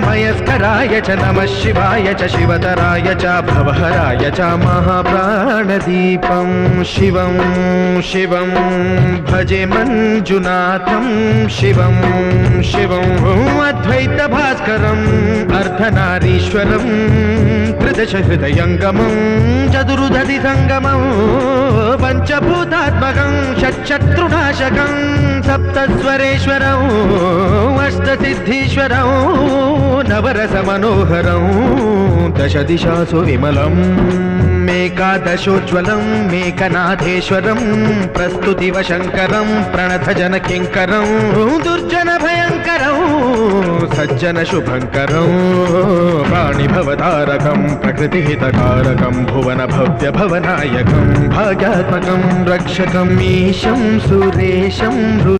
मयस्कराय च नमः शिवाय च शिवतराय च भवहराय च महाप्राणदीपं शिवं शिवं भजे मंजुनाथं शिवं शिवं अद्वैतभास्करम् अर्धनारीश्वरं त्रिदशहृदयङ्गमं चतुर्दधिसङ्गमं पञ्चभूतात्मकं षट्शत्रुनाशकं सप्तस्वरेश्वरं अष्टसिद्धीश्वरं नवरसमनोहरं दशदिशासु विमलम् मेकादशोज्ज्वलं मेकनाथेश्वरं प्रस्तुतिवशङ्करं प्रणतजनकिङ्करं दुर्जनभयङ्करं सज्जनशुभङ्करं प्राणिभवतारकं प्रकृतिहितकारकं भुवनभव्यभवनायकं भाग्यात्मकं रक्षकम् ईशं सुरेशं